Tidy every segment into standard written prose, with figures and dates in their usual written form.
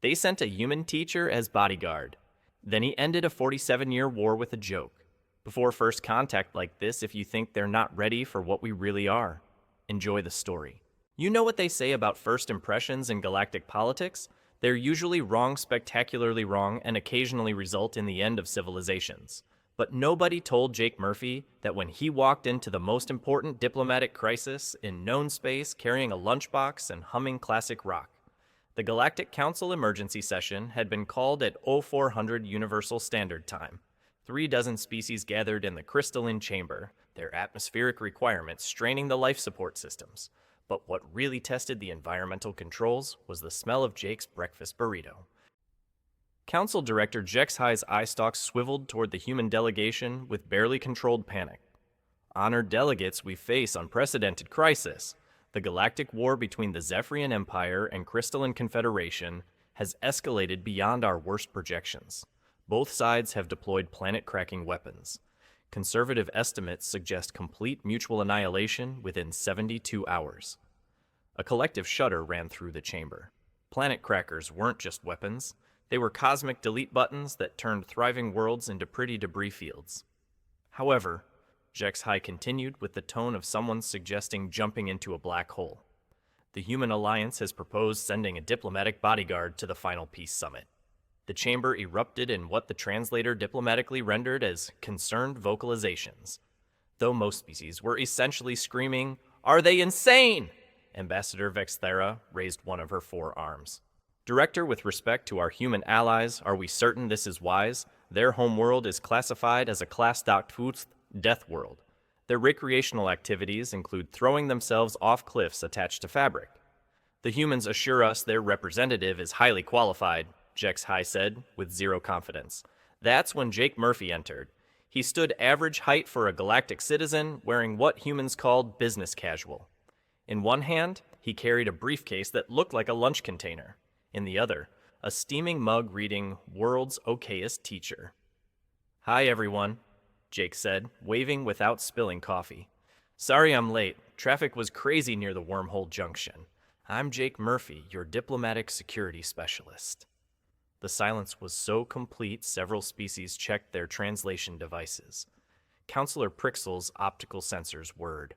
They sent a human teacher as bodyguard. Then he ended a 47-year war with a joke. Before first contact like this, if you think they're not ready for what we really are, enjoy the story. You know what they say about first impressions in galactic politics? They're usually wrong, spectacularly wrong, and occasionally result in the end of civilizations. But nobody told Jake Murphy that when he walked into the most important diplomatic crisis in known space carrying a lunchbox and humming classic rock, the Galactic Council emergency session had been called at 0400 Universal Standard Time. 36 species gathered in the crystalline chamber, their atmospheric requirements straining the life support systems. But what really tested the environmental controls was the smell of Jake's breakfast burrito. Council Director Jex High's eye stalks swiveled toward the human delegation with barely controlled panic. Honored delegates, we face unprecedented crisis. The galactic war between the Zephyrian Empire and Crystalline Confederation has escalated beyond our worst projections. Both sides have deployed planet-cracking weapons. Conservative estimates suggest complete mutual annihilation within 72 hours. A collective shudder ran through the chamber. Planet crackers weren't just weapons. They were cosmic delete buttons that turned thriving worlds into pretty debris fields. However, Jex High continued with the tone of someone suggesting jumping into a black hole. The Human Alliance has proposed sending a diplomatic bodyguard to the final peace summit. The chamber erupted in what the translator diplomatically rendered as concerned vocalizations. Though most species were essentially screaming, "Are they insane?" Ambassador Vexthera raised one of her 4 arms. Director, with respect to our human allies, are we certain this is wise? Their homeworld is classified as a Class Doctfuth death world. Their recreational activities include throwing themselves off cliffs attached to fabric. The humans assure us their representative is highly qualified, Jex High said, with zero confidence. That's when Jake Murphy entered. He stood average height for a galactic citizen, wearing what humans called business casual. In one hand, he carried a briefcase that looked like a lunch container. In the other, a steaming mug reading, "World's Okayest Teacher." "Hi, everyone," Jake said, waving without spilling coffee. "Sorry I'm late. Traffic was crazy near the wormhole junction. I'm Jake Murphy, your diplomatic security specialist." The silence was so complete several species checked their translation devices. Counselor Prixel's optical sensors whirred.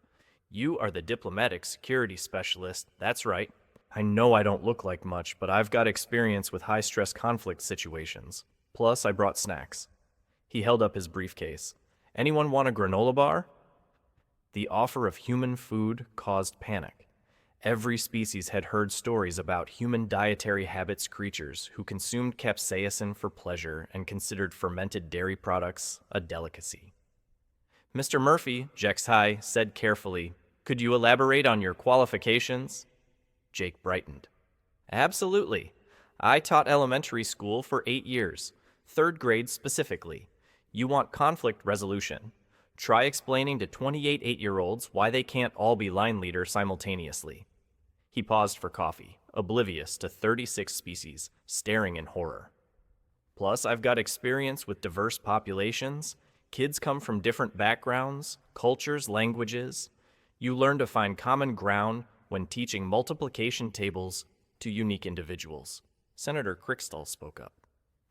"You are the diplomatic security specialist, that's right. I know I don't look like much, but I've got experience with high-stress conflict situations. Plus, I brought snacks." He held up his briefcase. "Anyone want a granola bar?" The offer of human food caused panic. Every species had heard stories about human dietary habits creatures who consumed capsaicin for pleasure and considered fermented dairy products a delicacy. "Mr. Murphy," Jex High said carefully, "could you elaborate on your qualifications?" Jake brightened. "Absolutely. I taught elementary school for 8 years, 3rd grade specifically. You want conflict resolution. Try explaining to 28 8-year-olds why they can't all be line leader simultaneously." He paused for coffee, oblivious to 36 species, staring in horror. "Plus, I've got experience with diverse populations. Kids come from different backgrounds, cultures, languages. You learn to find common ground when teaching multiplication tables to unique individuals." Senator Crickstall spoke up.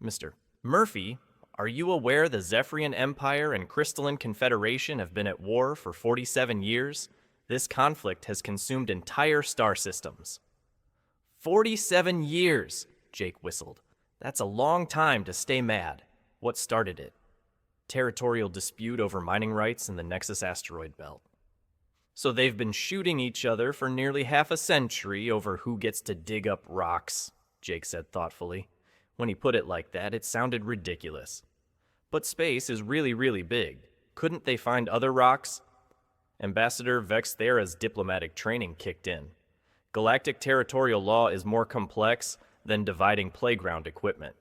"Mr. Murphy, are you aware the Zephyrian Empire and Crystalline Confederation have been at war for 47 years? This conflict has consumed entire star systems." 47 years, Jake whistled. "That's a long time to stay mad. What started it?" "Territorial dispute over mining rights in the Nexus asteroid belt." "So they've been shooting each other for nearly half a century over who gets to dig up rocks," Jake said thoughtfully. When he put it like that, it sounded ridiculous. "But space is really, really big. Couldn't they find other rocks?" Ambassador Vexthera's diplomatic training kicked in. Galactic territorial law is more complex than dividing playground equipment.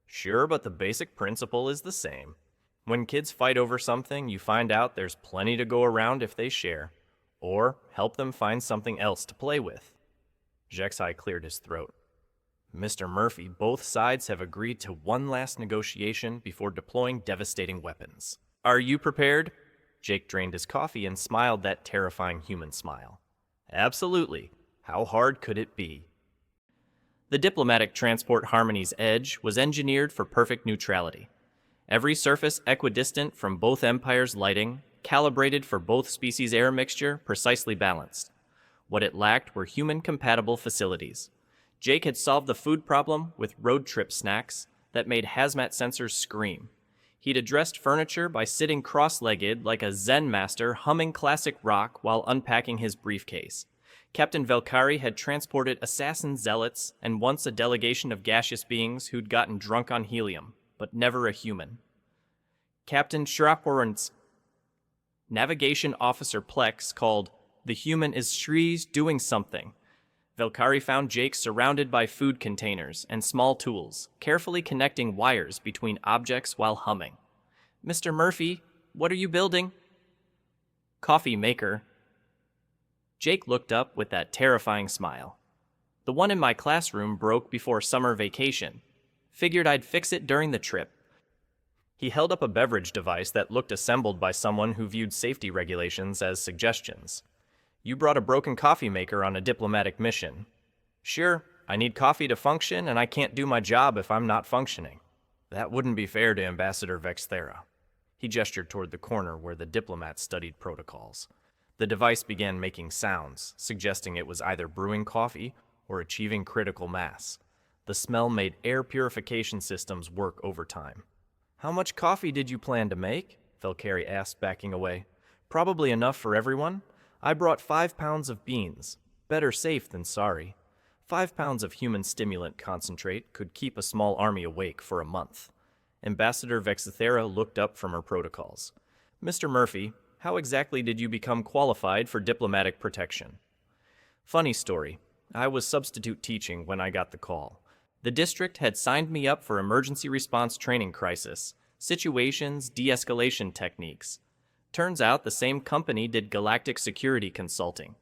"Sure, but the basic principle is the same. When kids fight over something, you find out there's plenty to go around if they share, or help them find something else to play with." Jexai cleared his throat. "Mr. Murphy, both sides have agreed to one last negotiation before deploying devastating weapons. Are you prepared?" Jake drained his coffee and smiled that terrifying human smile. "Absolutely. How hard could it be?" The diplomatic transport Harmony's Edge was engineered for perfect neutrality. Every surface equidistant from both empires' lighting, calibrated for both species' air mixture, precisely balanced. What it lacked were human-compatible facilities. Jake had solved the food problem with road trip snacks that made hazmat sensors scream. He'd addressed furniture by sitting cross-legged like a Zen master humming classic rock while unpacking his briefcase. Captain Velkari had transported assassin zealots and once a delegation of gaseous beings who'd gotten drunk on helium, but never a human. Captain Shrakwaran's Navigation Officer Plex called, "The human is Shree's doing something." Velkari found Jake surrounded by food containers and small tools, carefully connecting wires between objects while humming. "Mr. Murphy, what are you building?" "Coffee maker." Jake looked up with that terrifying smile. "The one in my classroom broke before summer vacation. Figured I'd fix it during the trip." He held up a beverage device that looked assembled by someone who viewed safety regulations as suggestions. "You brought a broken coffee maker on a diplomatic mission." "Sure, I need coffee to function, and I can't do my job if I'm not functioning." "That wouldn't be fair to Ambassador Vexthera." He gestured toward the corner where the diplomats studied protocols. The device began making sounds, suggesting it was either brewing coffee or achieving critical mass. The smell made air purification systems work overtime. "How much coffee did you plan to make?" Velkari asked, backing away. "Probably enough for everyone. I brought 5 pounds of beans. Better safe than sorry. 5 pounds of human stimulant concentrate could keep a small army awake for a month." Ambassador Vexithera looked up from her protocols. "Mr. Murphy, how exactly did you become qualified for diplomatic protection?" "Funny story. I was substitute teaching when I got the call. The district had signed me up for emergency response training crisis, situations, de-escalation techniques. Turns out the same company did Galactic security consulting.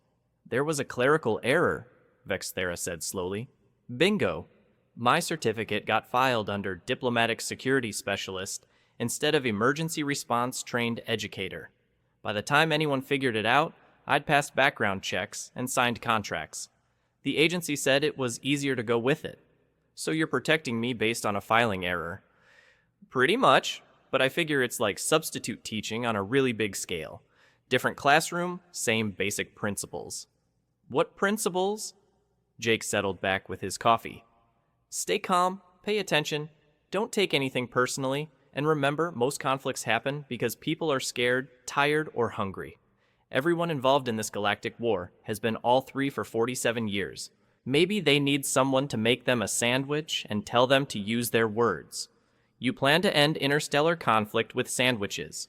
There was a clerical error," Vexthera said slowly. "Bingo. My certificate got filed under diplomatic security specialist instead of emergency response trained educator. By the time anyone figured it out, I'd passed background checks and signed contracts. The agency said it was easier to go with it. So you're protecting me based on a filing error." "Pretty much, but I figure it's like substitute teaching on a really big scale. Different classroom, same basic principles." "What principles?" Jake settled back with his coffee. "Stay calm, pay attention, don't take anything personally, and remember, most conflicts happen because people are scared, tired, or hungry. Everyone involved in this galactic war has been all three for 47 years. Maybe they need someone to make them a sandwich and tell them to use their words. You plan to end interstellar conflict with sandwiches.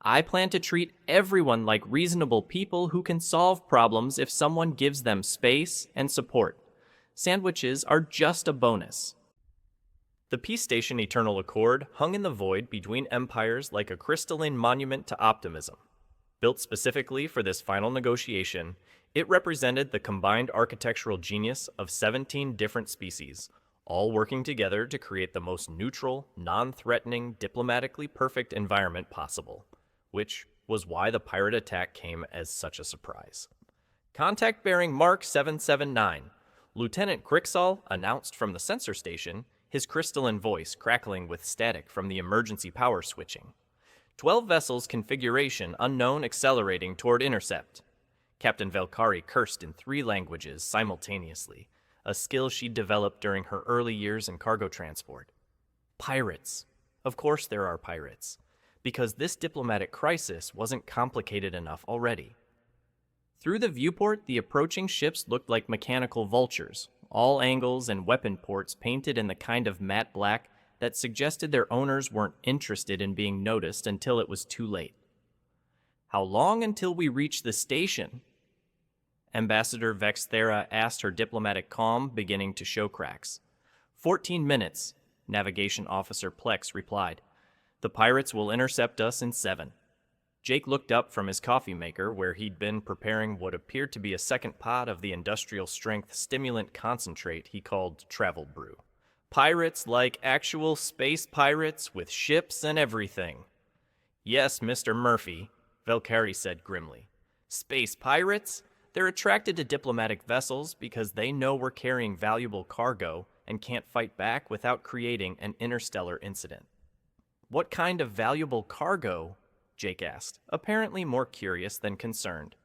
I plan to treat everyone like reasonable people who can solve problems if someone gives them space and support. Sandwiches are just a bonus." The Peace Station Eternal Accord hung in the void between empires like a crystalline monument to optimism. Built specifically for this final negotiation, it represented the combined architectural genius of 17 different species, all working together to create the most neutral, non-threatening, diplomatically perfect environment possible, which was why the pirate attack came as such a surprise. "Contact bearing Mark 779. Lieutenant Crixall announced from the sensor station, his crystalline voice crackling with static from the emergency power switching. 12 vessels configuration unknown accelerating toward intercept." Captain Velkari cursed in 3 languages simultaneously, a skill she'd developed during her early years in cargo transport. Pirates. Of course there are pirates, because this diplomatic crisis wasn't complicated enough already. Through the viewport, the approaching ships looked like mechanical vultures, all angles and weapon ports painted in the kind of matte black that suggested their owners weren't interested in being noticed until it was too late. "How long until we reach the station?" Ambassador Vexthera asked, her diplomatic calm beginning to show cracks. 14 minutes, Navigation Officer Plex replied. "The pirates will intercept us in 7. Jake looked up from his coffee maker where he'd been preparing what appeared to be a second pot of the industrial-strength stimulant concentrate he called Travel Brew. "Pirates like actual space pirates with ships and everything." "Yes, Mr. Murphy," Velkari said grimly. "Space pirates? They're attracted to diplomatic vessels because they know we're carrying valuable cargo and can't fight back without creating an interstellar incident. What kind of valuable cargo? Jake asked, apparently more curious than concerned.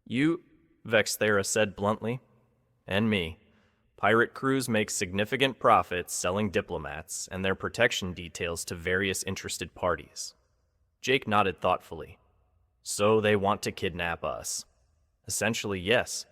You, Vexthera said bluntly, and me. Pirate crews make significant profits selling diplomats and their protection details to various interested parties. Jake nodded thoughtfully. So they want to kidnap us. Essentially, yes.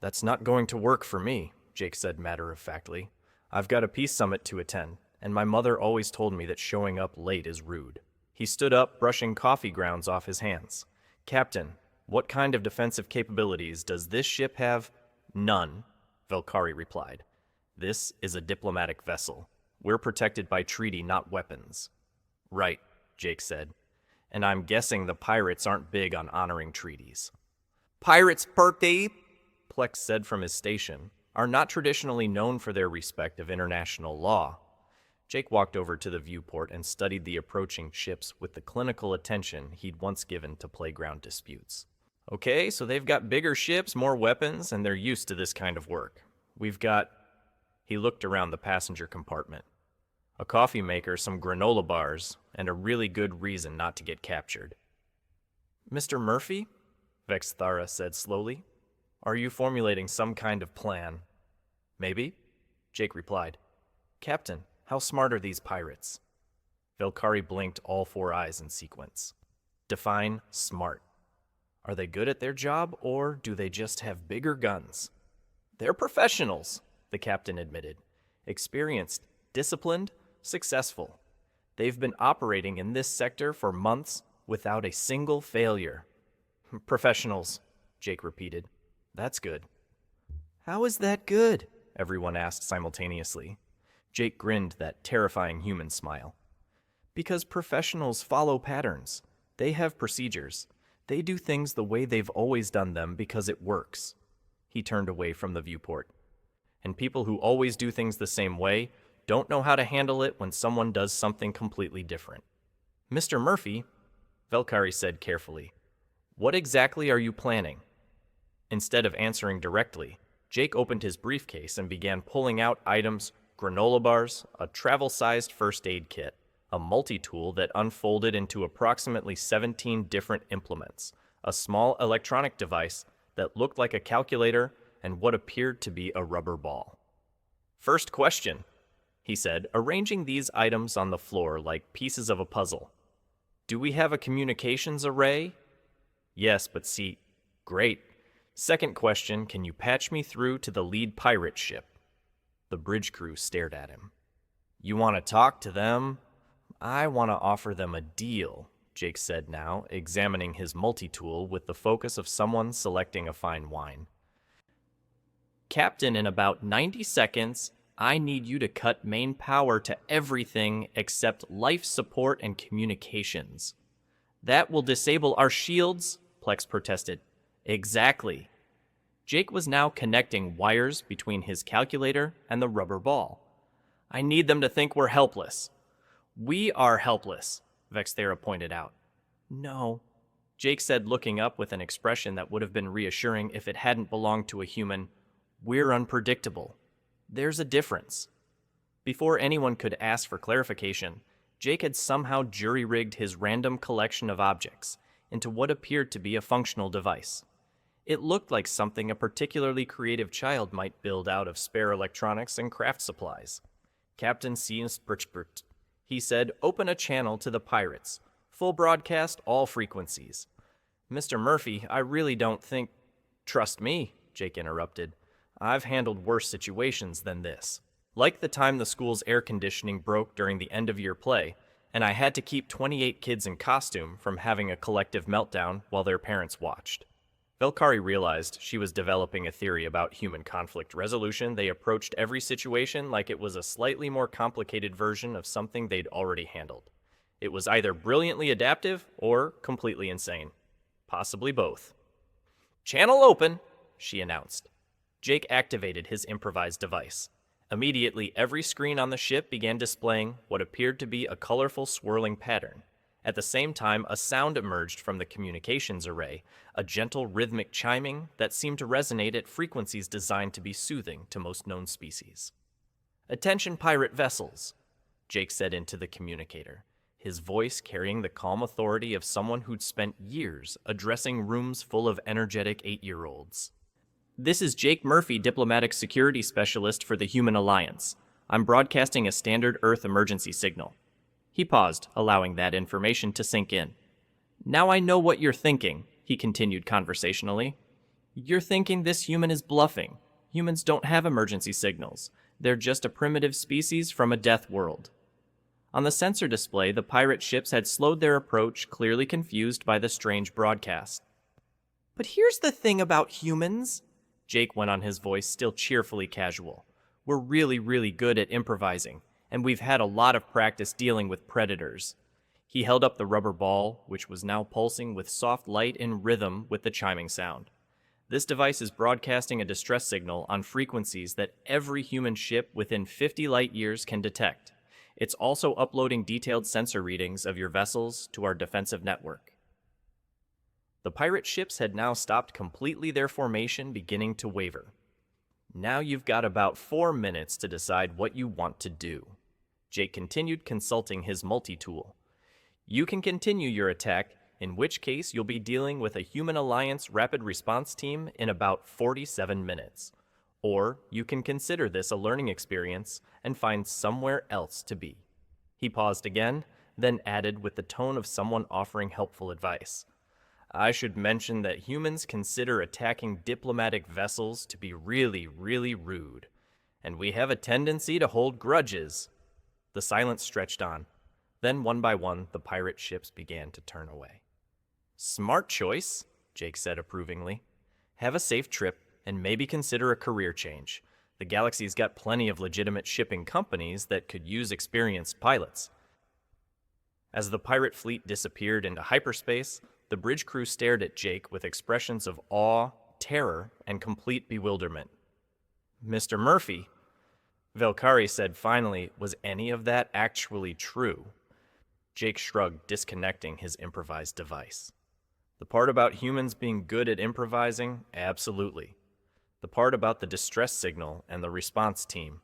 That's not going to work for me, Jake said matter-of-factly. I've got a peace summit to attend, and my mother always told me that showing up late is rude. He stood up, brushing coffee grounds off his hands. Captain, what kind of defensive capabilities does this ship have? None, Velkari replied. This is a diplomatic vessel. We're protected by treaty, not weapons. Right, Jake said. And I'm guessing the pirates aren't big on honoring treaties. Pirates, Perky, Plex said from his station, are not traditionally known for their respect of international law. Jake walked over to the viewport and studied the approaching ships with the clinical attention he'd once given to playground disputes. Okay, so they've got bigger ships, more weapons, and they're used to this kind of work. We've got... He looked around the passenger compartment. A coffee maker, some granola bars, and a really good reason not to get captured. Mr. Murphy? Vexthara said slowly. Are you formulating some kind of plan? Maybe, Jake replied. Captain, how smart are these pirates? Velkari blinked all four eyes in sequence. Define smart. Are they good at their job, or do they just have bigger guns? They're professionals, the captain admitted. Experienced, disciplined, successful. They've been operating in this sector for months without a single failure. Professionals, Jake repeated. That's good. How is that good? Everyone asked simultaneously. Jake grinned that terrifying human smile. Because professionals follow patterns. They have procedures. They do things the way they've always done them because it works. He turned away from the viewport. And people who always do things the same way don't know how to handle it when someone does something completely different. Mr. Murphy, Velkari said carefully, what exactly are you planning? Instead of answering directly, Jake opened his briefcase and began pulling out items, granola bars, a travel-sized first aid kit, a multi-tool that unfolded into approximately 17 different implements, a small electronic device that looked like a calculator, and what appeared to be a rubber ball. First question, he said, arranging these items on the floor like pieces of a puzzle. Do we have a communications array? Yes, but see, great. Second question, can you patch me through to the lead pirate ship? The bridge crew stared at him. You want to talk to them? I want to offer them a deal, Jake said now, examining his multi-tool with the focus of someone selecting a fine wine. Captain, in about 90 seconds, I need you to cut main power to everything except life support and communications. That will disable our shields, Plex protested. Exactly. Jake was now connecting wires between his calculator and the rubber ball. I need them to think we're helpless. We are helpless, Vexthera pointed out. No, Jake said, looking up with an expression that would have been reassuring if it hadn't belonged to a human. We're unpredictable. There's a difference. Before anyone could ask for clarification, Jake had somehow jury-rigged his random collection of objects into what appeared to be a functional device. It looked like something a particularly creative child might build out of spare electronics and craft supplies. Captain Scifi, he said, open a channel to the pirates. Full broadcast, all frequencies. Mr. Murphy, I really don't think... Trust me, Jake interrupted. I've handled worse situations than this. Like the time the school's air conditioning broke during the end-of-year play, and I had to keep 28 kids in costume from having a collective meltdown while their parents watched. Velkari realized she was developing a theory about human conflict resolution. They approached every situation like it was a slightly more complicated version of something they'd already handled. It was either brilliantly adaptive or completely insane. Possibly both. Channel open, she announced. Jake activated his improvised device. Immediately, every screen on the ship began displaying what appeared to be a colorful swirling pattern, At the same time, a sound emerged from the communications array, a gentle rhythmic chiming that seemed to resonate at frequencies designed to be soothing to most known species. "Attention pirate vessels," Jake said into the communicator, his voice carrying the calm authority of someone who'd spent years addressing rooms full of energetic 8-year-olds. "This is Jake Murphy, Diplomatic Security Specialist for the Human Alliance. I'm broadcasting a standard Earth emergency signal." He paused, allowing that information to sink in. "Now I know what you're thinking," he continued conversationally. "You're thinking this human is bluffing. Humans don't have emergency signals. They're just a primitive species from a death world." On the sensor display, the pirate ships had slowed their approach, clearly confused by the strange broadcast. "But here's the thing about humans," Jake went on, his voice still cheerfully casual. "We're really, really good at improvising, and we've had a lot of practice dealing with predators." He held up the rubber ball, which was now pulsing with soft light in rhythm with the chiming sound. "This device is broadcasting a distress signal on frequencies that every human ship within 50 light years can detect. It's also uploading detailed sensor readings of your vessels to our defensive network." The pirate ships had now stopped completely, their formation beginning to waver. "Now you've got about 4 minutes to decide what you want to do." Jake continued, consulting his multi-tool. "You can continue your attack, in which case you'll be dealing with a Human Alliance rapid response team in about 47 minutes. Or you can consider this a learning experience and find somewhere else to be." He paused again, then added with the tone of someone offering helpful advice. "I should mention that humans consider attacking diplomatic vessels to be really, really rude, and we have a tendency to hold grudges." The silence stretched on. Then, one by one, the pirate ships began to turn away. "Smart choice," Jake said approvingly. "Have a safe trip, and maybe consider a career change. The galaxy's got plenty of legitimate shipping companies that could use experienced pilots." As the pirate fleet disappeared into hyperspace, the bridge crew stared at Jake with expressions of awe, terror, and complete bewilderment. "Mr. Murphy," Velkari said finally, "was any of that actually true?" Jake shrugged, disconnecting his improvised device. "The part about humans being good at improvising, absolutely. The part about the distress signal and the response team,"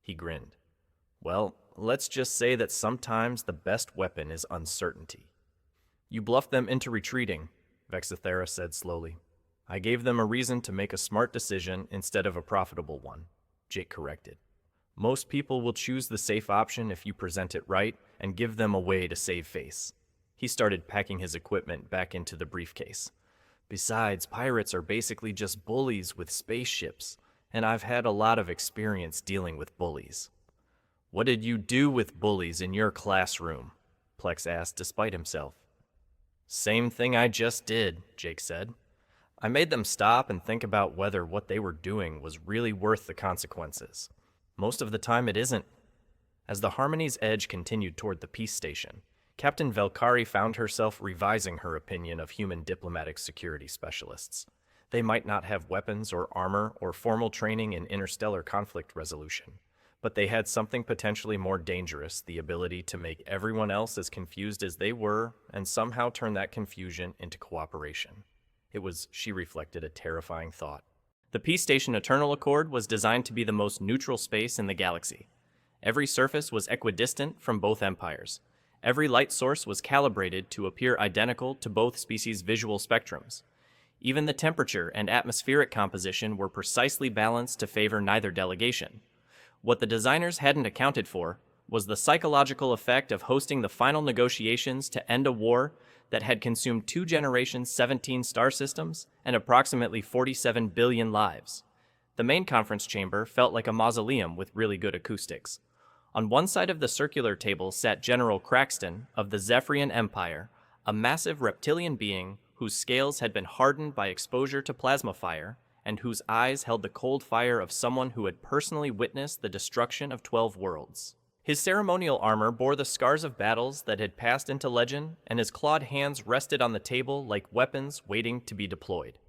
he grinned. "Well, let's just say that sometimes the best weapon is uncertainty." "You bluffed them into retreating," Vexithera said slowly. "I gave them a reason to make a smart decision instead of a profitable one," Jake corrected. "Most people will choose the safe option if you present it right and give them a way to save face." He started packing his equipment back into the briefcase. "Besides, pirates are basically just bullies with spaceships, and I've had a lot of experience dealing with bullies." "What did you do with bullies in your classroom?" Plex asked despite himself. "Same thing I just did," Jake said. "I made them stop and think about whether what they were doing was really worth the consequences. Most of the time it isn't." As the Harmony's edge continued toward the peace station, Captain Velkari found herself revising her opinion of human diplomatic security specialists. They might not have weapons or armor or formal training in interstellar conflict resolution, but they had something potentially more dangerous, the ability to make everyone else as confused as they were and somehow turn that confusion into cooperation. It was, she reflected, a terrifying thought. The Peace Station Eternal Accord was designed to be the most neutral space in the galaxy. Every surface was equidistant from both empires. Every light source was calibrated to appear identical to both species' visual spectrums. Even the temperature and atmospheric composition were precisely balanced to favor neither delegation. What the designers hadn't accounted for was the psychological effect of hosting the final negotiations to end a war that had consumed 2 generations, 17 star systems, and approximately 47 billion lives. The main conference chamber felt like a mausoleum with really good acoustics. On one side of the circular table sat General Craxton of the Zephyrian Empire, a massive reptilian being whose scales had been hardened by exposure to plasma fire, and whose eyes held the cold fire of someone who had personally witnessed the destruction of 12 worlds. His ceremonial armor bore the scars of battles that had passed into legend, and his clawed hands rested on the table like weapons waiting to be deployed.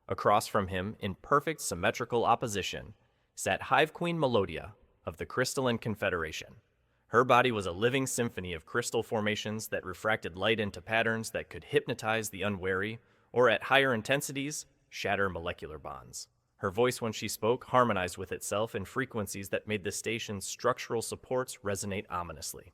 Across from him, in perfect symmetrical opposition, sat Hive Queen Melodia of the Crystalline Confederation. Her body was a living symphony of crystal formations that refracted light into patterns that could hypnotize the unwary, or at higher intensities, shatter molecular bonds. Her voice, when she spoke, harmonized with itself in frequencies that made the station's structural supports resonate ominously.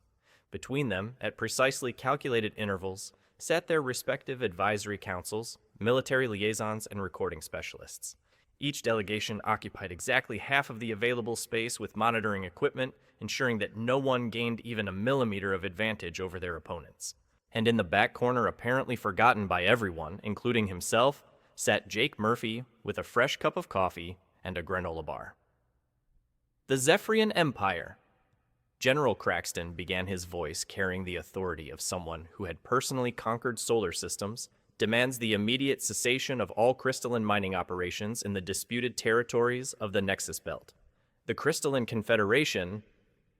Between them, at precisely calculated intervals, sat their respective advisory councils, military liaisons, and recording specialists. Each delegation occupied exactly half of the available space with monitoring equipment, ensuring that no one gained even a millimeter of advantage over their opponents. And in the back corner, apparently forgotten by everyone, including himself, sat Jake Murphy with a fresh cup of coffee and a granola bar. The Zephyrian Empire. General Craxton began, his voice carrying the authority of someone who had personally conquered solar systems, demands the immediate cessation of all crystalline mining operations in the disputed territories of the Nexus Belt. The Crystalline Confederation,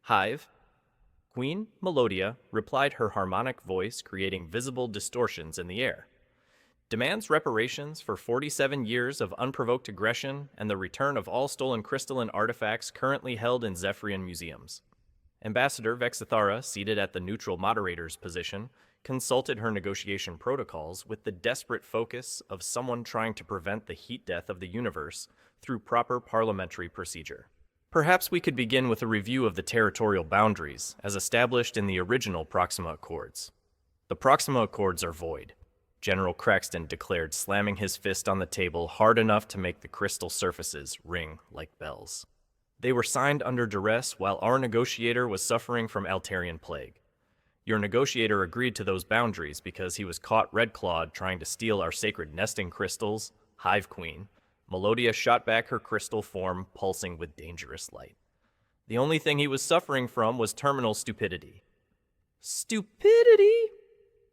Hive, Queen Melodia, replied, her harmonic voice creating visible distortions in the air. Demands reparations for 47 years of unprovoked aggression and the return of all stolen crystalline artifacts currently held in Zephyrian museums. Ambassador Vexithara, seated at the neutral moderator's position, consulted her negotiation protocols with the desperate focus of someone trying to prevent the heat death of the universe through proper parliamentary procedure. Perhaps we could begin with a review of the territorial boundaries as established in the original Proxima Accords. The Proxima Accords are void, General Craxton declared, slamming his fist on the table hard enough to make the crystal surfaces ring like bells. They were signed under duress while our negotiator was suffering from Altarian plague. Your negotiator agreed to those boundaries because he was caught red-clawed trying to steal our sacred nesting crystals, Hive Queen. Melodia shot back her crystal form, pulsing with dangerous light. The only thing he was suffering from was terminal stupidity. Stupidity?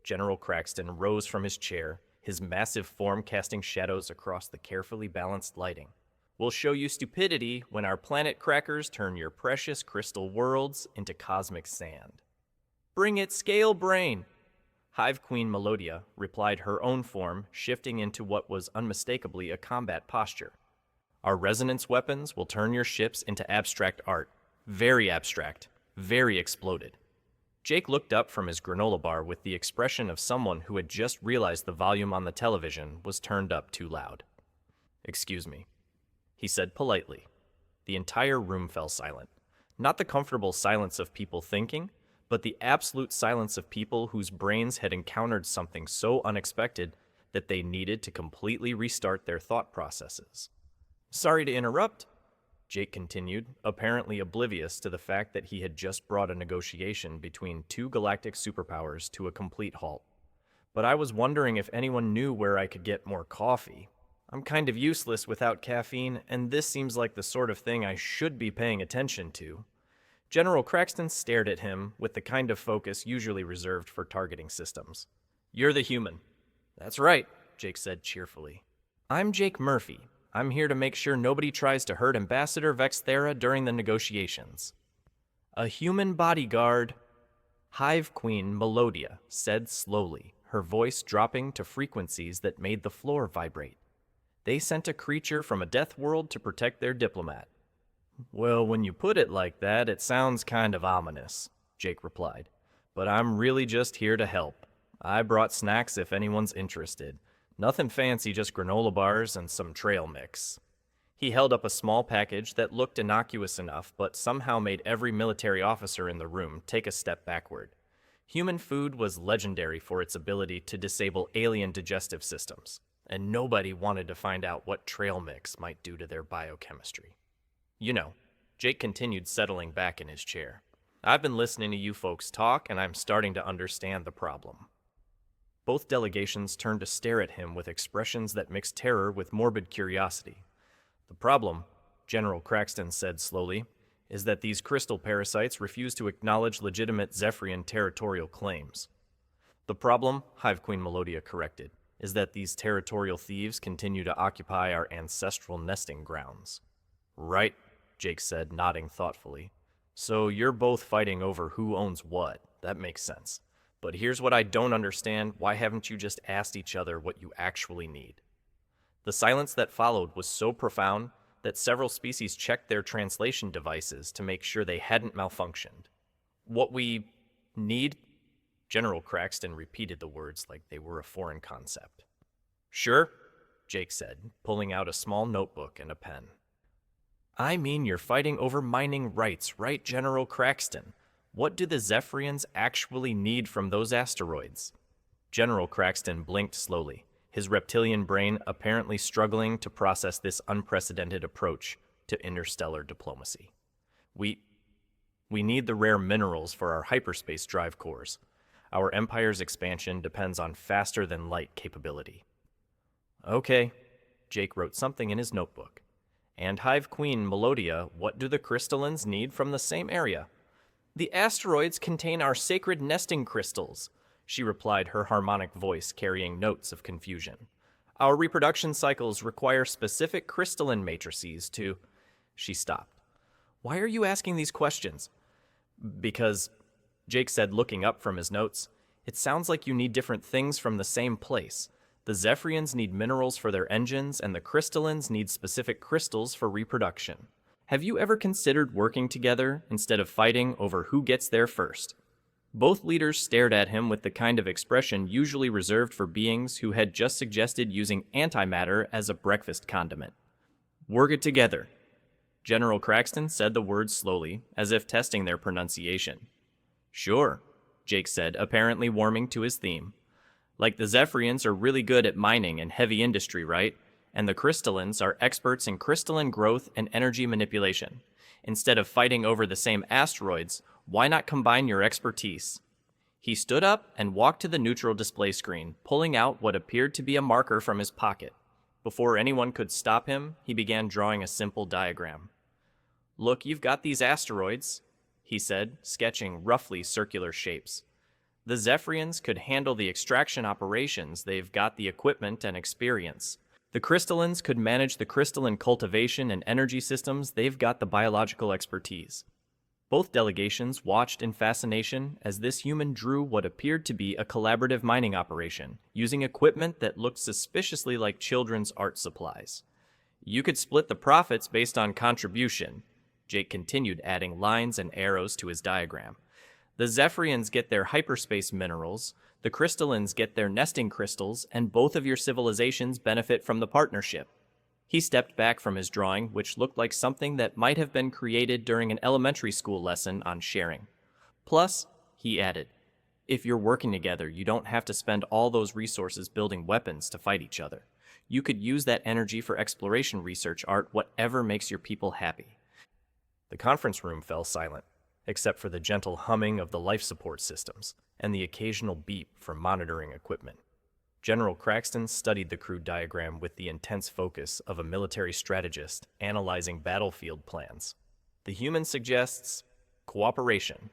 General Craxton rose from his chair, his massive form casting shadows across the carefully balanced lighting. We'll show you stupidity when our planet crackers turn your precious crystal worlds into cosmic sand. Bring it, Scale Brain! Hive Queen Melodia replied, her own form shifting into what was unmistakably a combat posture. Our resonance weapons will turn your ships into abstract art. Very abstract. Very exploded. Jake looked up from his granola bar with the expression of someone who had just realized the volume on the television was turned up too loud. Excuse me, he said politely. The entire room fell silent. Not the comfortable silence of people thinking, but the absolute silence of people whose brains had encountered something so unexpected that they needed to completely restart their thought processes. Sorry to interrupt, Jake continued, apparently oblivious to the fact that he had just brought a negotiation between two galactic superpowers to a complete halt. But I was wondering if anyone knew where I could get more coffee. I'm kind of useless without caffeine, and this seems like the sort of thing I should be paying attention to. General Craxton stared at him with the kind of focus usually reserved for targeting systems. You're the human. That's right, Jake said cheerfully. I'm Jake Murphy. I'm here to make sure nobody tries to hurt Ambassador Vexithara during the negotiations. A human bodyguard, Hive Queen Melodia said slowly, her voice dropping to frequencies that made the floor vibrate. They sent a creature from a death world to protect their diplomat. Well, when you put it like that, it sounds kind of ominous, Jake replied. But I'm really just here to help. I brought snacks if anyone's interested. Nothing fancy, just granola bars and some trail mix. He held up a small package that looked innocuous enough, but somehow made every military officer in the room take a step backward. Human food was legendary for its ability to disable alien digestive systems, and nobody wanted to find out what trail mix might do to their biochemistry. You know, Jake continued, settling back in his chair. I've been listening to you folks talk, and I'm starting to understand the problem. Both delegations turned to stare at him with expressions that mixed terror with morbid curiosity. The problem, General Craxton said slowly, is that these crystal parasites refuse to acknowledge legitimate Zephyrian territorial claims. The problem, Hive Queen Melodia corrected, is that these territorial thieves continue to occupy our ancestral nesting grounds. Right, Jake said, nodding thoughtfully. So you're both fighting over who owns what. That makes sense. But here's what I don't understand. Why haven't you just asked each other what you actually need? The silence that followed was so profound that several species checked their translation devices to make sure they hadn't malfunctioned. What we need? General Craxton repeated the words like they were a foreign concept. Sure, Jake said, pulling out a small notebook and a pen. I mean, you're fighting over mining rights, right, General Craxton? What do the Zephyrians actually need from those asteroids? General Craxton blinked slowly, his reptilian brain apparently struggling to process this unprecedented approach to interstellar diplomacy. We need the rare minerals for our hyperspace drive cores. Our Empire's expansion depends on faster-than-light capability. Okay, Jake wrote something in his notebook. And Hive Queen Melodia, what do the crystallines need from the same area? The asteroids contain our sacred nesting crystals, she replied, her harmonic voice carrying notes of confusion. Our reproduction cycles require specific crystalline matrices to... She stopped. Why are you asking these questions? Because, Jake said, looking up from his notes, it sounds like you need different things from the same place. The Zephyrians need minerals for their engines, and the crystallines need specific crystals for reproduction. Have you ever considered working together instead of fighting over who gets there first? Both leaders stared at him with the kind of expression usually reserved for beings who had just suggested using antimatter as a breakfast condiment. Work it together. General Craxton said the words slowly, as if testing their pronunciation. Sure, Jake said, apparently warming to his theme. Like the Zephyrians are really good at mining and heavy industry, right? And the crystallines are experts in crystalline growth and energy manipulation. Instead of fighting over the same asteroids, why not combine your expertise? He stood up and walked to the neutral display screen, pulling out what appeared to be a marker from his pocket. Before anyone could stop him, he began drawing a simple diagram. Look, you've got these asteroids, he said, sketching roughly circular shapes. The Zephyrians could handle the extraction operations. They've got the equipment and experience. The crystallines could manage the crystalline cultivation and energy systems. They've got the biological expertise. Both delegations watched in fascination as this human drew what appeared to be a collaborative mining operation, using equipment that looked suspiciously like children's art supplies. You could split the profits based on contribution, Jake continued, adding lines and arrows to his diagram. The Zephyrians get their hyperspace minerals, the crystallines get their nesting crystals, and both of your civilizations benefit from the partnership. He stepped back from his drawing, which looked like something that might have been created during an elementary school lesson on sharing. Plus, he added, if you're working together, you don't have to spend all those resources building weapons to fight each other. You could use that energy for exploration research, Art, whatever makes your people happy. The conference room fell silent, except for the gentle humming of the life support systems and the occasional beep from monitoring equipment. General Craxton studied the crude diagram with the intense focus of a military strategist analyzing battlefield plans. The human suggests cooperation.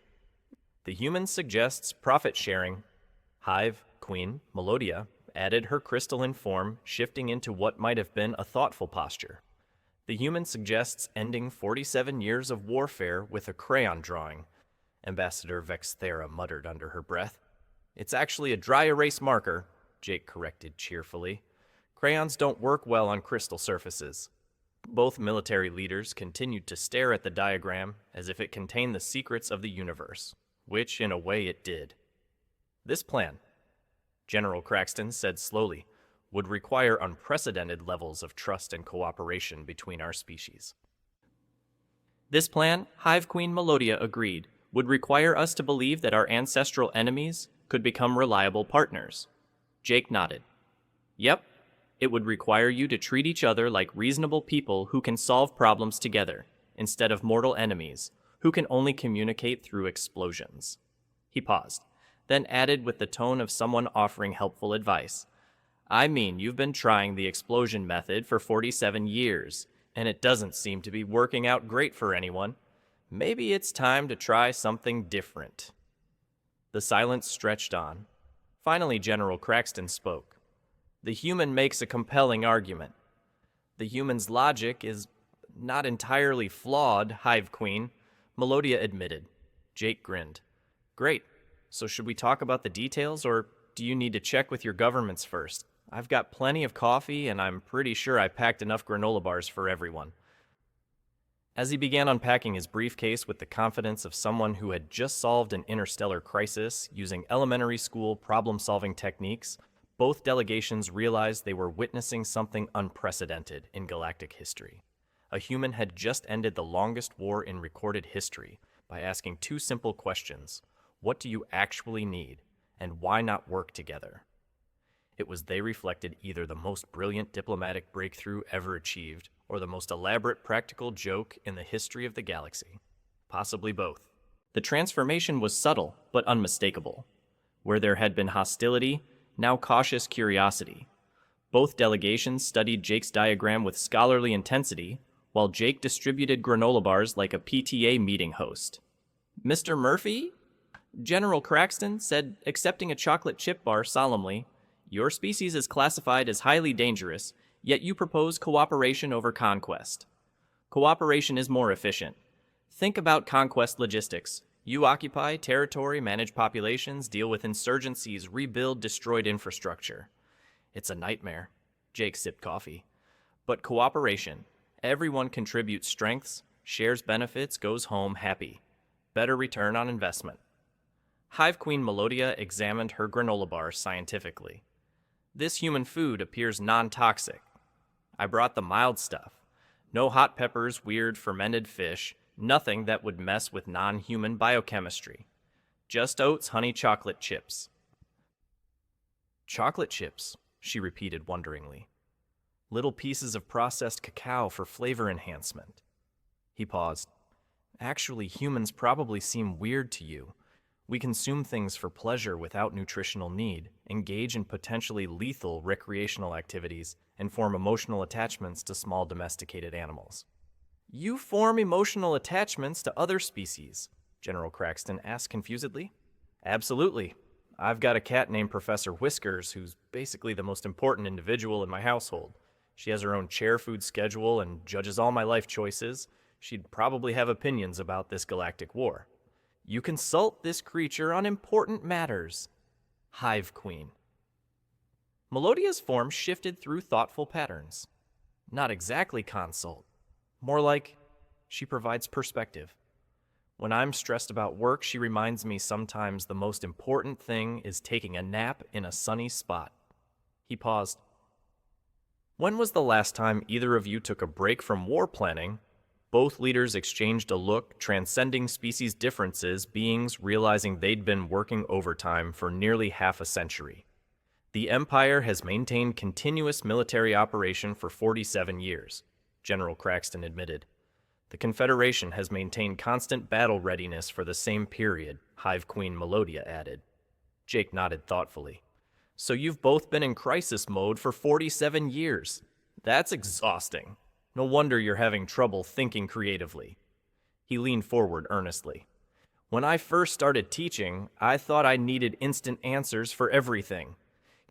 The human suggests profit sharing. Hive Queen Melodia added her crystalline form, shifting into what might have been a thoughtful posture. The human suggests ending 47 years of warfare with a crayon drawing, Ambassador Vexthera muttered under her breath. It's actually a dry erase marker, Jake corrected cheerfully. Crayons don't work well on crystal surfaces. Both military leaders continued to stare at the diagram as if it contained the secrets of the universe, which in a way it did. This plan, General Craxton said slowly, would require unprecedented levels of trust and cooperation between our species. This plan, Hive Queen Melodia agreed, would require us to believe that our ancestral enemies could become reliable partners. Jake nodded. Yep, it would require you to treat each other like reasonable people who can solve problems together, instead of mortal enemies, who can only communicate through explosions. He paused, then added with the tone of someone offering helpful advice. I mean, you've been trying the explosion method for 47 years, and it doesn't seem to be working out great for anyone. Maybe it's time to try something different. The silence stretched on. Finally, General Craxton spoke. The human makes a compelling argument. The human's logic is not entirely flawed, Hive Queen, Melodia admitted. Jake grinned. Great. So should we talk about the details, or do you need to check with your governments first? I've got plenty of coffee, and I'm pretty sure I packed enough granola bars for everyone. As he began unpacking his briefcase with the confidence of someone who had just solved an interstellar crisis using elementary school problem-solving techniques, both delegations realized they were witnessing something unprecedented in galactic history. A human had just ended the longest war in recorded history by asking two simple questions: what do you actually need, and why not work together? It was they reflected either the most brilliant diplomatic breakthrough ever achieved or the most elaborate practical joke in the history of the galaxy. Possibly both. The transformation was subtle but unmistakable. Where there had been hostility, now cautious curiosity. Both delegations studied Jake's diagram with scholarly intensity, while Jake distributed granola bars like a PTA meeting host. "Mr. Murphy?" General Craxton said, accepting a chocolate chip bar solemnly, "Your species is classified as highly dangerous, yet you propose cooperation over conquest. Cooperation is more efficient. Think about conquest logistics. You occupy territory, manage populations, deal with insurgencies, rebuild destroyed infrastructure. It's a nightmare." Jake sipped coffee. "But cooperation. Everyone contributes strengths, shares benefits, goes home happy. Better return on investment." Hive Queen Melodia examined her granola bar scientifically. "This human food appears non-toxic. I brought the mild stuff. No hot peppers, weird fermented fish, nothing that would mess with non-human biochemistry. Just oats, honey, chocolate chips." "Chocolate chips," she repeated wonderingly. "Little pieces of processed cacao for flavor enhancement." He paused. "Actually, humans probably seem weird to you. We consume things for pleasure without nutritional need, engage in potentially lethal recreational activities, and form emotional attachments to small domesticated animals." "You form emotional attachments to other species?" General Craxton asked confusedly. "Absolutely. I've got a cat named Professor Whiskers, who's basically the most important individual in my household. She has her own chair food schedule and judges all my life choices. She'd probably have opinions about this galactic war. You consult this creature on important matters." Hive Queen. Melodia's form shifted through thoughtful patterns. Not exactly consult. More like, she provides perspective. When I'm stressed about work, she reminds me sometimes the most important thing is taking a nap in a sunny spot. He paused. "When was the last time either of you took a break from war planning?" Both leaders exchanged a look, transcending species differences, beings realizing they'd been working overtime for nearly half a century. "The Empire has maintained continuous military operation for 47 years, General Craxton admitted. "The Confederation has maintained constant battle readiness for the same period," Hive Queen Melodia added. Jake nodded thoughtfully. "So you've both been in crisis mode for 47 years. That's exhausting. No wonder you're having trouble thinking creatively." He leaned forward earnestly. "When I first started teaching, I thought I needed instant answers for everything.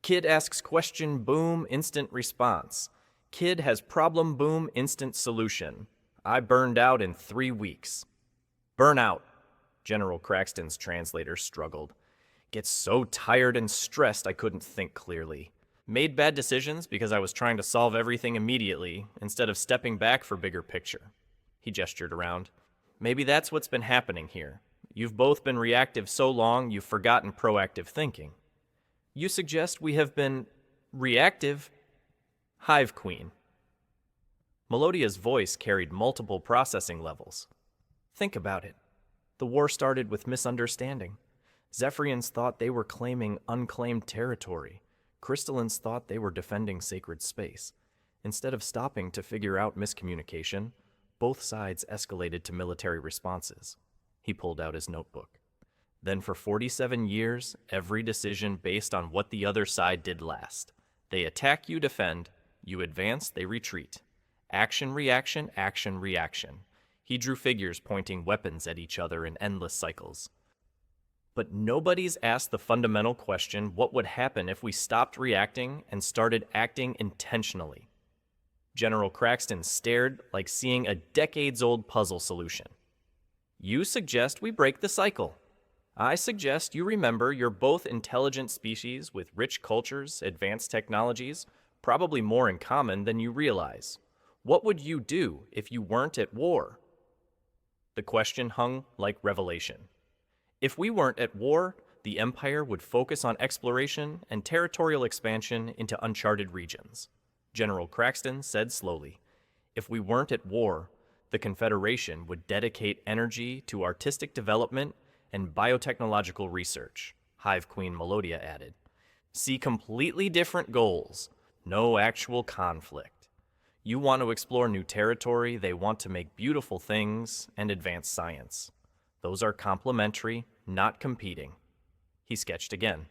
Kid asks question, boom, instant response. Kid has problem, boom, instant solution. I burned out in 3 weeks." "Burnout," General Craxton's translator struggled. "Get so tired and stressed I couldn't think clearly. Made bad decisions because I was trying to solve everything immediately instead of stepping back for bigger picture." He gestured around. "Maybe that's what's been happening here. You've both been reactive so long you've forgotten proactive thinking." "You suggest we have been reactive?" Hive Queen. Melodia's voice carried multiple processing levels. "Think about it. The war started with misunderstanding. Zephyrians thought they were claiming unclaimed territory. Crystallans thought they were defending sacred space. Instead of stopping to figure out miscommunication, both sides escalated to military responses." He pulled out his notebook. "Then for 47 years, every decision based on what the other side did last. They attack, you defend. You advance, they retreat. Action, reaction, action, reaction." He drew figures pointing weapons at each other in endless cycles. "But nobody's asked the fundamental question, what would happen if we stopped reacting and started acting intentionally?" General Craxton stared like seeing a decades-old puzzle solution. "You suggest we break the cycle. I suggest you remember you're both intelligent species with rich cultures, advanced technologies, probably more in common than you realize. What would you do if you weren't at war? The question hung like revelation. If we weren't at war, the Empire would focus on exploration and territorial expansion into uncharted regions. General Craxton said slowly, if we weren't at war, the Confederation would dedicate energy to artistic development and biotechnological research, Hive Queen Melodia added. See completely different goals, no actual conflict. You want to explore new territory, they want to make beautiful things and advance science. Those are complementary, not competing. He sketched again.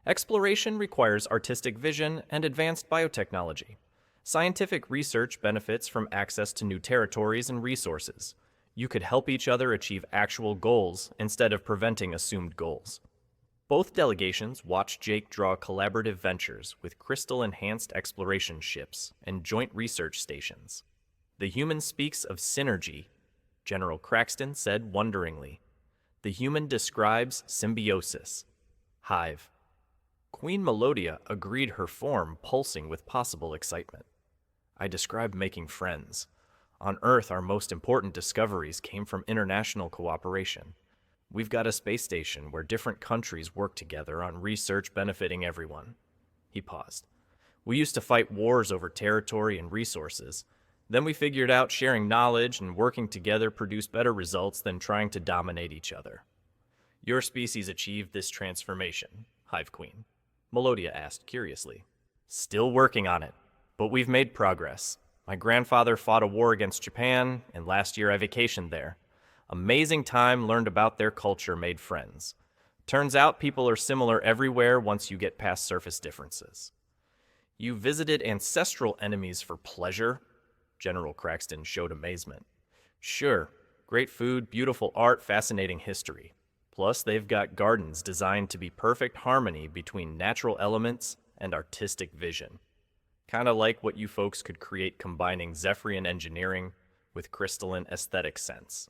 Exploration requires artistic vision and advanced biotechnology. Scientific research benefits from access to new territories and resources. You could help each other achieve actual goals instead of preventing assumed goals. Both delegations watched Jake draw collaborative ventures with crystal-enhanced exploration ships and joint research stations. The human speaks of synergy, General Craxton said wonderingly. The human describes symbiosis. Hive. Queen Melodia agreed, her form pulsing with possible excitement. I described making friends. On Earth, our most important discoveries came from international cooperation. We've got a space station where different countries work together on research benefiting everyone. He paused. We used to fight wars over territory and resources. Then we figured out sharing knowledge and working together produced better results than trying to dominate each other. Your species achieved this transformation, Hive Queen. Melodia asked curiously. Still working on it, but we've made progress. My grandfather fought a war against Japan, and last year I vacationed there. Amazing time, learned about their culture, made friends. Turns out people are similar everywhere once you get past surface differences. You visited ancestral enemies for pleasure? General Craxton showed amazement. Sure, great food, beautiful art, fascinating history. Plus, they've got gardens designed to be perfect harmony between natural elements and artistic vision. Kind of like what you folks could create combining Zephyrian engineering with crystalline aesthetic sense.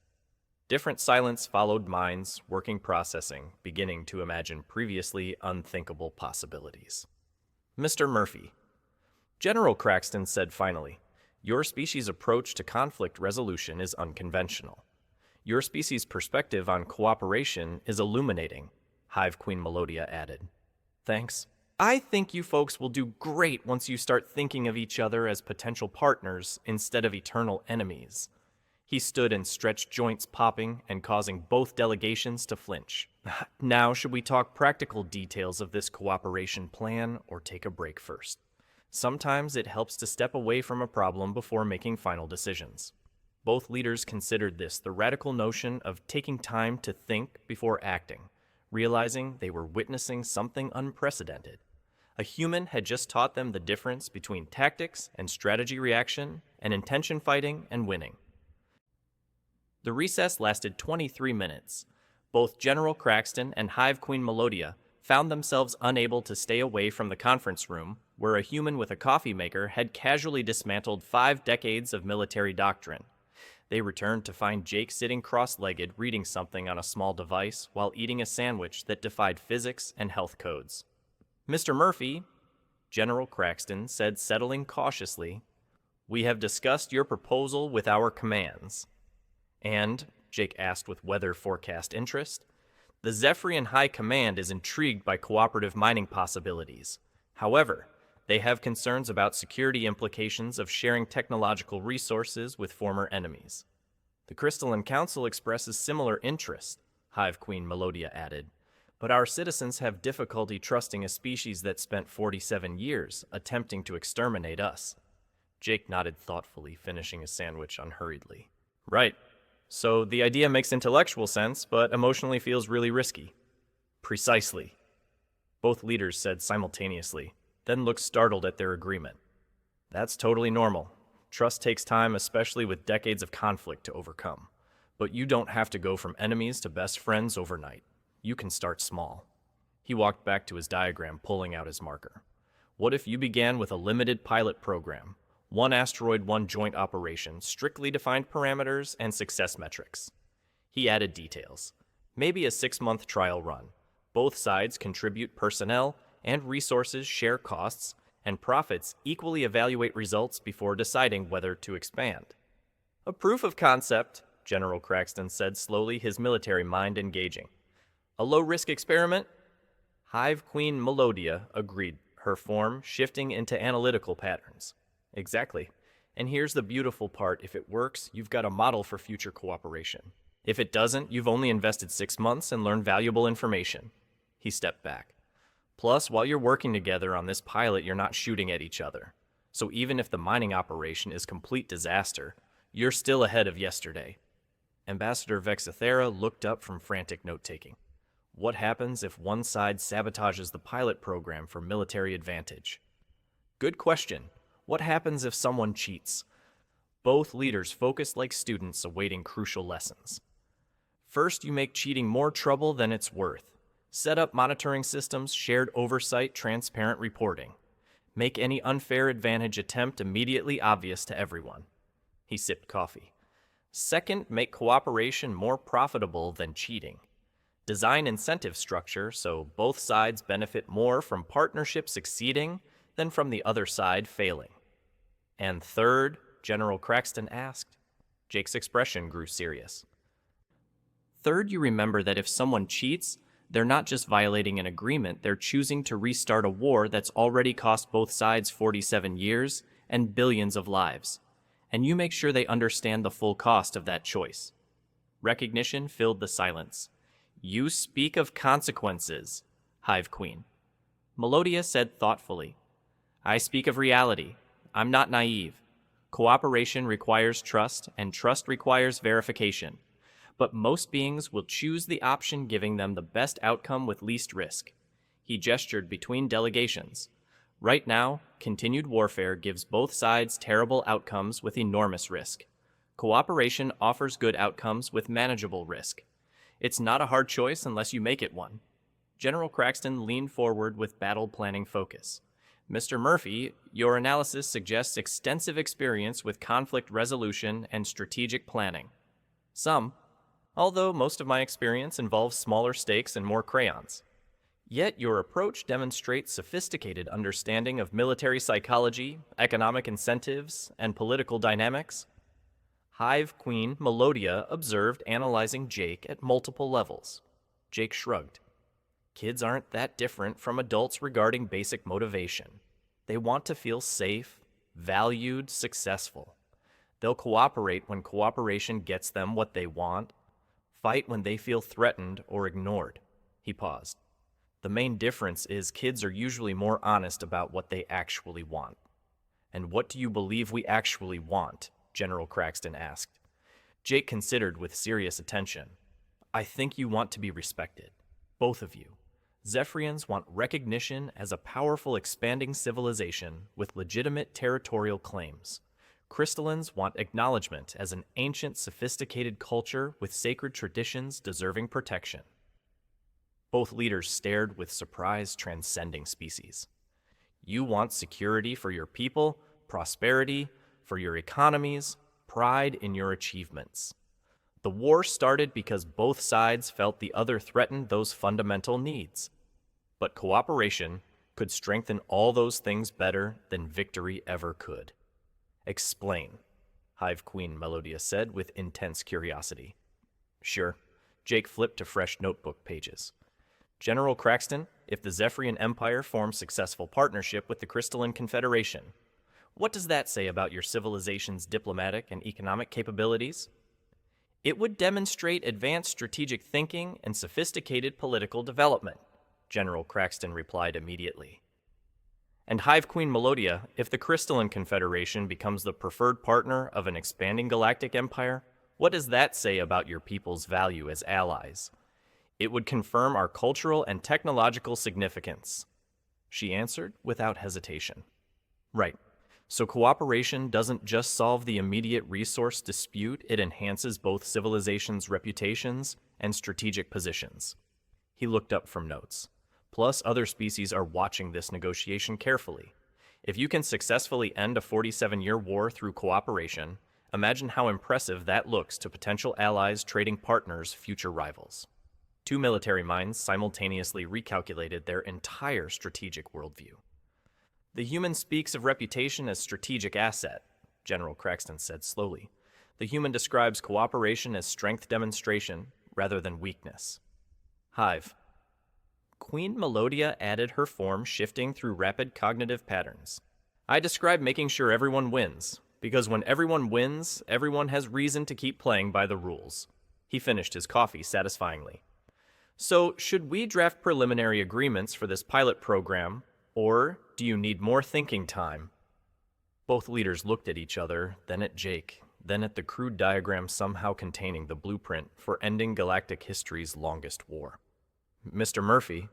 Different silence followed minds, working processing, beginning to imagine previously unthinkable possibilities. Mr. Murphy. General Craxton said finally, your species' approach to conflict resolution is unconventional. Your species' perspective on cooperation is illuminating, Hive Queen Melodia added. Thanks. I think you folks will do great once you start thinking of each other as potential partners instead of eternal enemies. He stood and stretched, joints popping and causing both delegations to flinch. Now, should we talk practical details of this cooperation plan or take a break first? Sometimes it helps to step away from a problem before making final decisions. Both leaders considered this the radical notion of taking time to think before acting, realizing they were witnessing something unprecedented. A human had just taught them the difference between tactics and strategy reaction and intention fighting and winning. The recess lasted 23 minutes. Both General Craxton and Hive Queen Melodia found themselves unable to stay away from the conference room where a human with a coffee maker had casually dismantled 5 decades of military doctrine. They returned to find Jake sitting cross-legged reading something on a small device while eating a sandwich that defied physics and health codes. Mr. Murphy, General Craxton said, settling cautiously, we have discussed your proposal with our commands. And, Jake asked with weather forecast interest, the Zephyrian High Command is intrigued by cooperative mining possibilities. However, they have concerns about security implications of sharing technological resources with former enemies. The Crystalline Council expresses similar interest, Hive Queen Melodia added, but our citizens have difficulty trusting a species that spent 47 years attempting to exterminate us. Jake nodded thoughtfully, finishing his sandwich unhurriedly. Right. So the idea makes intellectual sense, but emotionally feels really risky. Precisely. Both leaders said simultaneously, then looked startled at their agreement. That's totally normal. Trust takes time, especially with decades of conflict to overcome. But you don't have to go from enemies to best friends overnight. You can start small. He walked back to his diagram, pulling out his marker. What if you began with a limited pilot program? 1 asteroid, 1 joint operation, strictly defined parameters and success metrics. He added details. Maybe a 6-month trial run. Both sides contribute personnel and resources, share costs, and profits equally evaluate results before deciding whether to expand. A proof of concept, General Craxton said slowly, his military mind engaging. A low-risk experiment? Hive Queen Melodia agreed, her form shifting into analytical patterns. Exactly. And here's the beautiful part. If it works, you've got a model for future cooperation. If it doesn't, you've only invested 6 months and learned valuable information. He stepped back. Plus, while you're working together on this pilot, you're not shooting at each other. So even if the mining operation is complete disaster, you're still ahead of yesterday. Ambassador Vexathera looked up from frantic note-taking. What happens if one side sabotages the pilot program for military advantage? Good question. What happens if someone cheats? Both leaders focused like students awaiting crucial lessons. First, you make cheating more trouble than it's worth. Set up monitoring systems, shared oversight, transparent reporting. Make any unfair advantage attempt immediately obvious to everyone. He sipped coffee. Second, make cooperation more profitable than cheating. Design incentive structure so both sides benefit more from partnership succeeding than from the other side failing. And third, General Craxton asked. Jake's expression grew serious. Third, you remember that if someone cheats, they're not just violating an agreement, they're choosing to restart a war that's already cost both sides 47 years and billions of lives. And you make sure they understand the full cost of that choice. Recognition filled the silence. You speak of consequences, Hive Queen. Melodia said thoughtfully. I speak of reality. I'm not naive. Cooperation requires trust, and trust requires verification. But most beings will choose the option giving them the best outcome with least risk. He gestured between delegations. Right now, continued warfare gives both sides terrible outcomes with enormous risk. Cooperation offers good outcomes with manageable risk. It's not a hard choice unless you make it one. General Craxton leaned forward with battle planning focus. Mr. Murphy, your analysis suggests extensive experience with conflict resolution and strategic planning. Some, although most of my experience involves smaller stakes and more crayons. Yet your approach demonstrates sophisticated understanding of military psychology, economic incentives, and political dynamics. Hive Queen Melodia observed analyzing Jake at multiple levels. Jake shrugged. Kids aren't that different from adults regarding basic motivation. They want to feel safe, valued, successful. They'll cooperate when cooperation gets them what they want, fight when they feel threatened or ignored. He paused. The main difference is kids are usually more honest about what they actually want. And what do you believe we actually want? General Craxton asked. Jake considered with serious attention. I think you want to be respected. Both of you. Zephyrians want recognition as a powerful expanding civilization with legitimate territorial claims. Crystallans want acknowledgement as an ancient, sophisticated culture with sacred traditions deserving protection. Both leaders stared with surprise transcending species. You want security for your people, prosperity, for your economies, pride in your achievements. The war started because both sides felt the other threatened those fundamental needs. But cooperation could strengthen all those things better than victory ever could. Explain, Hive Queen Melodia said with intense curiosity. Sure. Jake flipped to fresh notebook pages. General Craxton, if the Zephyrian Empire forms successful partnership with the Crystalline Confederation, what does that say about your civilization's diplomatic and economic capabilities? It would demonstrate advanced strategic thinking and sophisticated political development, General Craxton replied immediately. And Hive Queen Melodia, if the Crystalline Confederation becomes the preferred partner of an expanding galactic empire, what does that say about your people's value as allies? It would confirm our cultural and technological significance. She answered without hesitation. Right. So cooperation doesn't just solve the immediate resource dispute, it enhances both civilizations' reputations and strategic positions. He looked up from notes. Plus, other species are watching this negotiation carefully. If you can successfully end a 47-year war through cooperation, imagine how impressive that looks to potential allies, trading partners, future rivals. Two military minds simultaneously recalculated their entire strategic worldview. The human speaks of reputation as strategic asset, General Craxton said slowly. The human describes cooperation as strength demonstration rather than weakness. Hive. Queen Melodia added her form shifting through rapid cognitive patterns. I describe making sure everyone wins, because when everyone wins, everyone has reason to keep playing by the rules. He finished his coffee satisfyingly. So, should we draft preliminary agreements for this pilot program, or do you need more thinking time? Both leaders looked at each other, then at Jake, then at the crude diagram somehow containing the blueprint for ending galactic history's longest war. Mr. Murphy,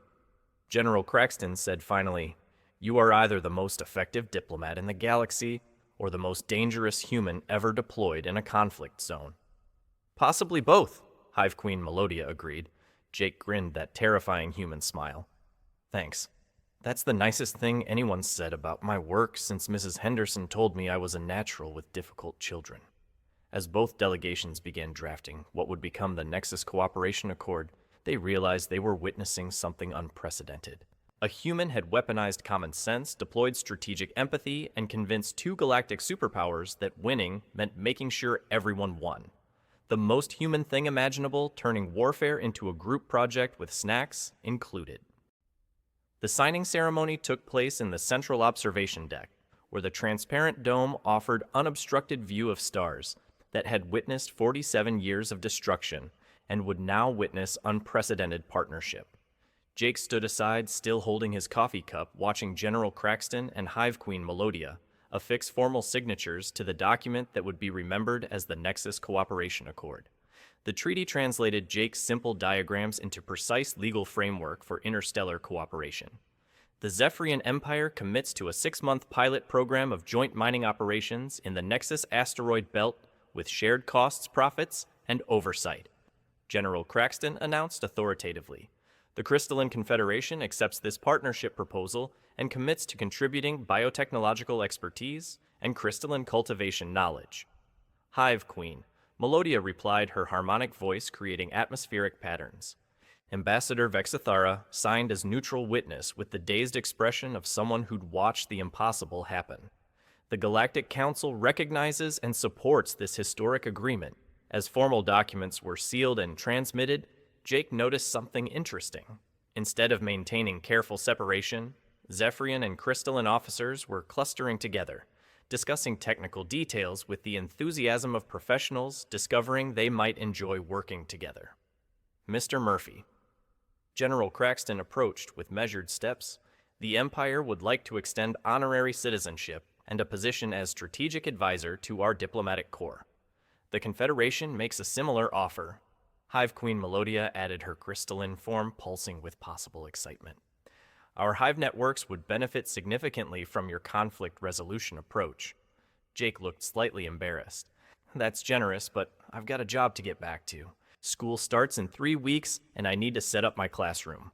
General Craxton said finally, "You are either the most effective diplomat in the galaxy or the most dangerous human ever deployed in a conflict zone." "Possibly both," Hive Queen Melodia agreed. Jake grinned that terrifying human smile. "Thanks. That's the nicest thing anyone's said about my work since Mrs. Henderson told me I was a natural with difficult children." As both delegations began drafting what would become the Nexus Cooperation Accord, they realized they were witnessing something unprecedented. A human had weaponized common sense, deployed strategic empathy, and convinced two galactic superpowers that winning meant making sure everyone won. The most human thing imaginable, turning warfare into a group project with snacks included. The signing ceremony took place in the central observation deck, where the transparent dome offered unobstructed view of stars that had witnessed 47 years of destruction and would now witness unprecedented partnership. Jake stood aside, still holding his coffee cup, watching General Craxton and Hive Queen Melodia affix formal signatures to the document that would be remembered as the Nexus Cooperation Accord. The treaty translated Jake's simple diagrams into precise legal framework for interstellar cooperation. The Zephyrian Empire commits to a 6-month pilot program of joint mining operations in the Nexus asteroid belt with shared costs, profits, and oversight, General Craxton announced authoritatively. The Crystalline Confederation accepts this partnership proposal and commits to contributing biotechnological expertise and crystalline cultivation knowledge. Hive Queen, Melodia replied, her harmonic voice creating atmospheric patterns. Ambassador Vexithara signed as neutral witness with the dazed expression of someone who'd watched the impossible happen. The Galactic Council recognizes and supports this historic agreement. As formal documents were sealed and transmitted, Jake noticed something interesting. Instead of maintaining careful separation, Zephyrian and Crystalline officers were clustering together, discussing technical details with the enthusiasm of professionals discovering they might enjoy working together. Mr. Murphy. General Craxton approached with measured steps. The Empire would like to extend honorary citizenship and a position as strategic advisor to our diplomatic corps. The Confederation makes a similar offer. Hive Queen Melodia added her crystalline form, pulsing with possible excitement. Our Hive networks would benefit significantly from your conflict resolution approach. Jake looked slightly embarrassed. That's generous, but I've got a job to get back to. School starts in 3 weeks, and I need to set up my classroom.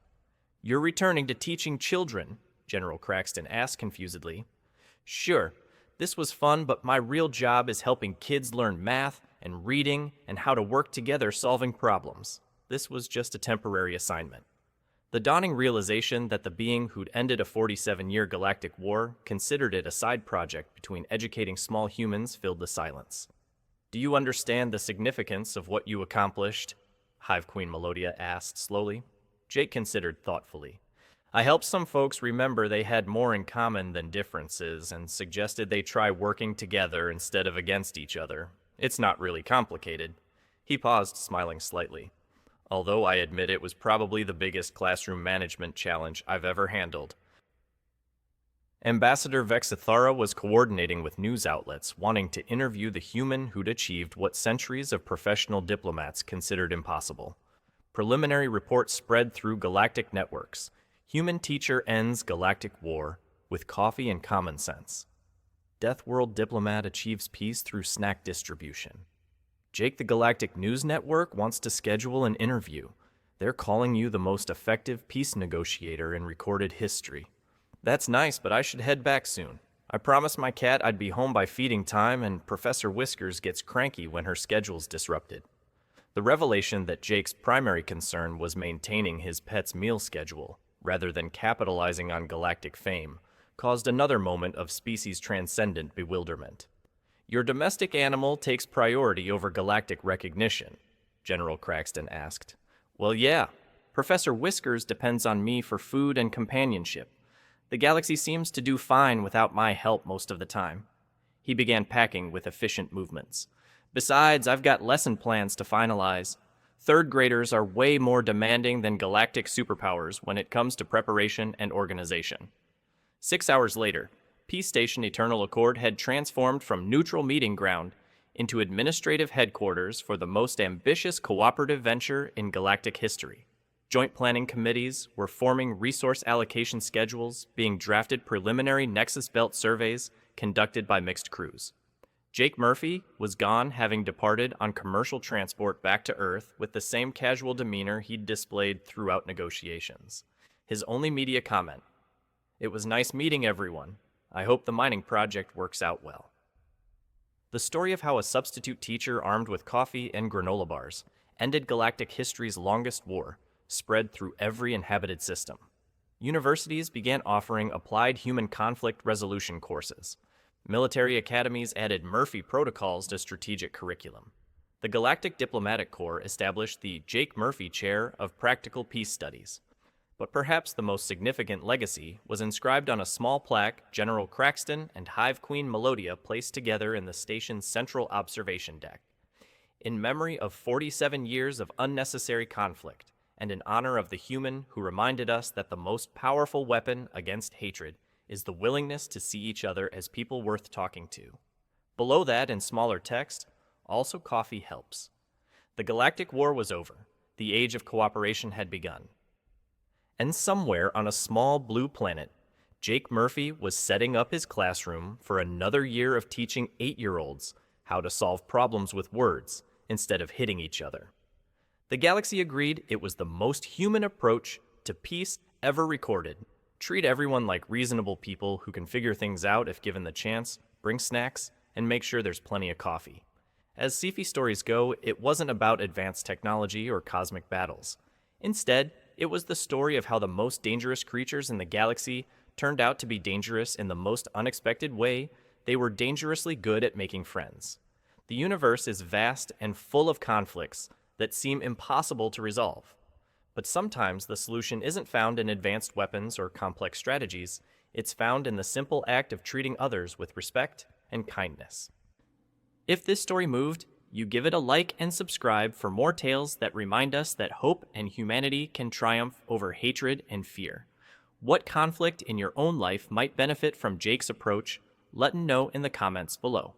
You're returning to teaching children? General Craxton asked confusedly. Sure, this was fun, but my real job is helping kids learn math and reading and how to work together solving problems. This was just a temporary assignment. The dawning realization that the being who'd ended a 47-year galactic war considered it a side project between educating small humans filled the silence. Do you understand the significance of what you accomplished? Hive Queen Melodia asked slowly. Jake considered thoughtfully. I helped some folks remember they had more in common than differences and suggested they try working together instead of against each other. It's not really complicated. He paused, smiling slightly. Although I admit it was probably the biggest classroom management challenge I've ever handled. Ambassador Vexithara was coordinating with news outlets wanting to interview the human who'd achieved what centuries of professional diplomats considered impossible. Preliminary reports spread through galactic networks. Human teacher ends galactic war with coffee and common sense. Death World diplomat achieves peace through snack distribution. Jake the Galactic News Network wants to schedule an interview. They're calling you the most effective peace negotiator in recorded history. That's nice, but I should head back soon. I promised my cat I'd be home by feeding time, and Professor Whiskers gets cranky when her schedule's disrupted. The revelation that Jake's primary concern was maintaining his pet's meal schedule, rather than capitalizing on galactic fame, caused another moment of species-transcendent bewilderment. Your domestic animal takes priority over galactic recognition, General Craxton asked. Well, yeah. Professor Whiskers depends on me for food and companionship. The galaxy seems to do fine without my help most of the time. He began packing with efficient movements. Besides, I've got lesson plans to finalize. Third graders are way more demanding than galactic superpowers when it comes to preparation and organization. 6 hours later, Peace Station Eternal Accord had transformed from neutral meeting ground into administrative headquarters for the most ambitious cooperative venture in galactic history. Joint planning committees were forming resource allocation schedules, being drafted preliminary Nexus Belt surveys conducted by mixed crews. Jake Murphy was gone, having departed on commercial transport back to Earth with the same casual demeanor he'd displayed throughout negotiations. His only media comment, "It was nice meeting everyone. I hope the mining project works out well." The story of how a substitute teacher armed with coffee and granola bars ended galactic history's longest war spread through every inhabited system. Universities began offering applied human conflict resolution courses. Military academies added Murphy protocols to strategic curriculum. The Galactic Diplomatic Corps established the Jake Murphy Chair of Practical Peace Studies. But perhaps the most significant legacy was inscribed on a small plaque General Craxton and Hive Queen Melodia placed together in the station's central observation deck. In memory of 47 years of unnecessary conflict, and in honor of the human who reminded us that the most powerful weapon against hatred is the willingness to see each other as people worth talking to. Below that, in smaller text, also coffee helps. The Galactic War was over. The age of cooperation had begun. And somewhere on a small blue planet, Jake Murphy was setting up his classroom for another year of teaching 8-year-olds how to solve problems with words instead of hitting each other. The galaxy agreed it was the most human approach to peace ever recorded. Treat everyone like reasonable people who can figure things out if given the chance, bring snacks, and make sure there's plenty of coffee. As Sci-fi stories go, it wasn't about advanced technology or cosmic battles. Instead, it was the story of how the most dangerous creatures in the galaxy turned out to be dangerous in the most unexpected way. They were dangerously good at making friends. The universe is vast and full of conflicts that seem impossible to resolve. But sometimes the solution isn't found in advanced weapons or complex strategies. It's found in the simple act of treating others with respect and kindness. If this story moved, you give it a like and subscribe for more tales that remind us that hope and humanity can triumph over hatred and fear. What conflict in your own life might benefit from Jake's approach? Let us know in the comments below.